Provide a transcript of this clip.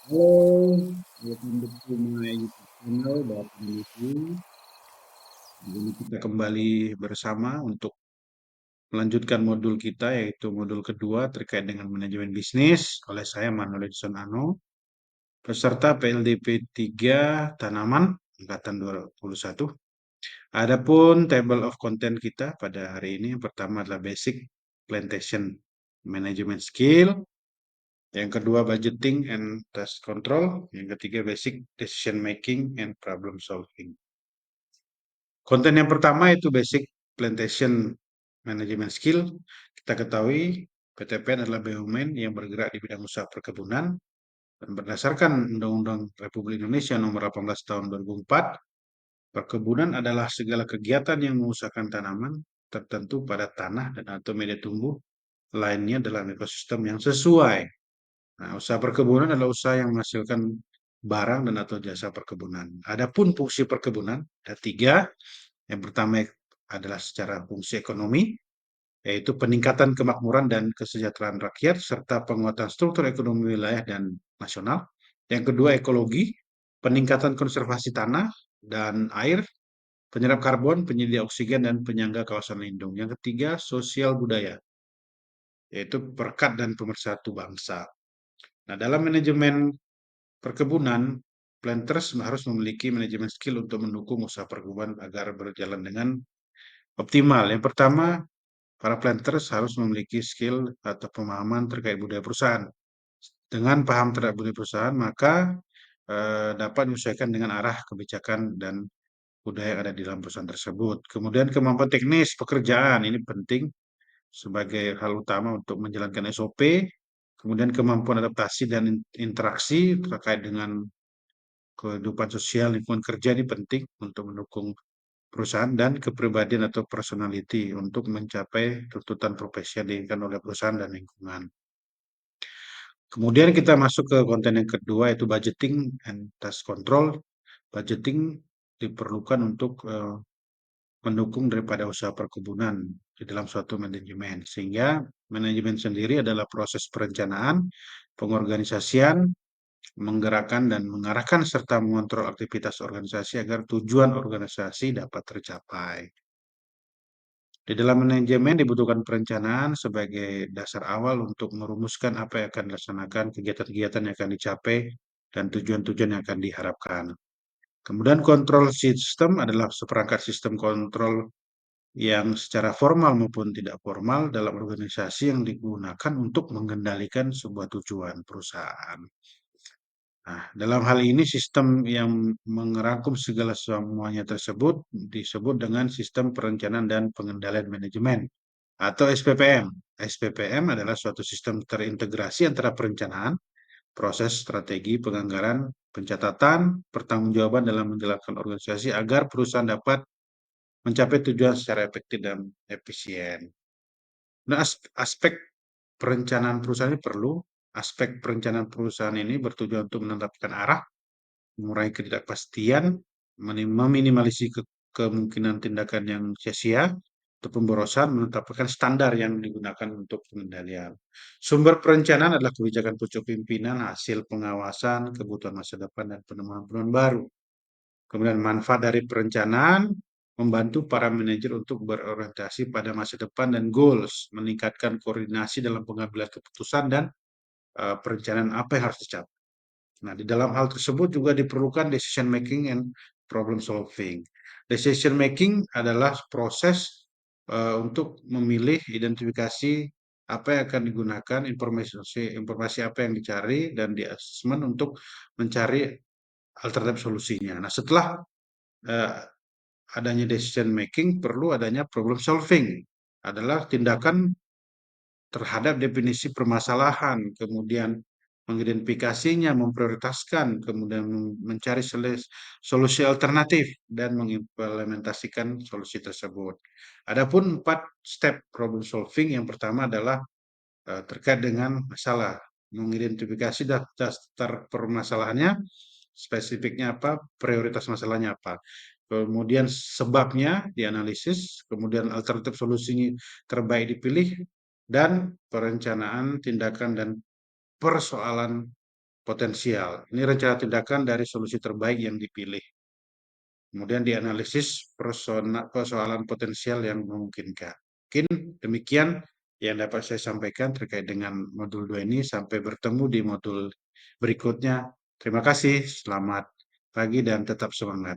Halo, welcome back to my YouTube channel Bapak Indonesia. Di sini kita kembali bersama untuk melanjutkan modul kita, yaitu modul kedua terkait dengan manajemen bisnis oleh saya Manuel Edson Ano, peserta PLDP 3 Tanaman angkatan 2021. Adapun table of content kita pada hari ini yang pertama adalah basic plantation management skill, yang kedua budgeting and task control, yang ketiga basic decision making and problem solving. Konten yang pertama itu basic plantation management skill. Kita ketahui PTPN adalah BUMN yang bergerak di bidang usaha perkebunan dan berdasarkan Undang-Undang Republik Indonesia Nomor 18 Tahun 2004, perkebunan adalah segala kegiatan yang mengusahakan tanaman tertentu pada tanah dan atau media tumbuh lainnya dalam ekosistem yang sesuai. Nah, usaha perkebunan adalah usaha yang menghasilkan barang dan atau jasa perkebunan. Adapun fungsi perkebunan ada tiga. Yang pertama adalah secara fungsi ekonomi, yaitu peningkatan kemakmuran dan kesejahteraan rakyat, serta penguatan struktur ekonomi wilayah dan nasional. Yang kedua ekologi, peningkatan konservasi tanah dan air, penyerap karbon, penyedia oksigen, dan penyangga kawasan lindung. Yang ketiga sosial budaya, yaitu perekat dan pemersatu bangsa. Nah, dalam manajemen perkebunan, planters harus memiliki manajemen skill untuk mendukung usaha perkebunan agar berjalan dengan optimal. Yang pertama, para planters harus memiliki skill atau pemahaman terkait budaya perusahaan. Dengan paham terhadap budaya perusahaan, maka dapat menyesuaikan dengan arah kebijakan dan budaya yang ada di dalam perusahaan tersebut. Kemudian kemampuan teknis pekerjaan ini penting sebagai hal utama untuk menjalankan SOP. Kemudian kemampuan adaptasi dan interaksi terkait dengan kehidupan sosial lingkungan kerja ini penting untuk mendukung perusahaan dan kepribadian atau personality untuk mencapai tuntutan profesi yang diinginkan oleh perusahaan dan lingkungan. Kemudian kita masuk ke konten yang kedua yaitu budgeting and task control. Budgeting diperlukan untuk mendukung daripada usaha perkebunan di dalam suatu manajemen. Sehingga manajemen sendiri adalah proses perencanaan, pengorganisasian, menggerakkan dan mengarahkan serta mengontrol aktivitas organisasi agar tujuan organisasi dapat tercapai. Di dalam manajemen dibutuhkan perencanaan sebagai dasar awal untuk merumuskan apa yang akan dilaksanakan, kegiatan-kegiatan yang akan dicapai, dan tujuan-tujuan yang akan diharapkan. Kemudian kontrol sistem adalah seperangkat sistem kontrol yang secara formal maupun tidak formal dalam organisasi yang digunakan untuk mengendalikan sebuah tujuan perusahaan. Nah, dalam hal ini sistem yang merangkum segala semuanya tersebut disebut dengan sistem perencanaan dan pengendalian manajemen atau SPPM. SPPM adalah suatu sistem terintegrasi antara perencanaan, proses strategi, penganggaran, pencatatan, pertanggungjawaban dalam menjalankan organisasi agar perusahaan dapat mencapai tujuan secara efektif dan efisien. Nah, aspek perencanaan perusahaan ini perlu. Aspek perencanaan perusahaan ini bertujuan untuk menetapkan arah, mengurangi ketidakpastian, meminimalisir kemungkinan tindakan yang sia-sia, atau pemborosan, menetapkan standar yang digunakan untuk pengendalian. Sumber perencanaan adalah kebijakan pucuk pimpinan, hasil pengawasan, kebutuhan masa depan, dan penemuan-penemuan baru. Kemudian manfaat dari perencanaan membantu para manajer untuk berorientasi pada masa depan dan goals, meningkatkan koordinasi dalam pengambilan keputusan dan perencanaan apa yang harus dicapai. Nah, di dalam hal tersebut juga diperlukan decision making and problem solving. Decision making adalah proses untuk memilih, identifikasi apa yang akan digunakan, informasi apa yang dicari, dan di assessment untuk mencari alternatif solusinya. Nah, setelah uh, adanya decision making, perlu adanya problem solving. Adalah tindakan terhadap definisi permasalahan, kemudian mengidentifikasinya, memprioritaskan, kemudian mencari solusi alternatif dan mengimplementasikan solusi tersebut. Adapun 4 step problem solving, yang pertama adalah terkait dengan masalah, mengidentifikasi daftar permasalahannya, spesifiknya apa, prioritas masalahnya apa. Kemudian sebabnya dianalisis, kemudian alternatif solusinya terbaik dipilih, dan perencanaan tindakan dan persoalan potensial. Ini rencana tindakan dari solusi terbaik yang dipilih. Kemudian dianalisis persoalan potensial yang memungkinkan. Mungkin demikian yang dapat saya sampaikan terkait dengan modul 2 ini. Sampai bertemu di modul berikutnya. Terima kasih, selamat pagi dan tetap semangat.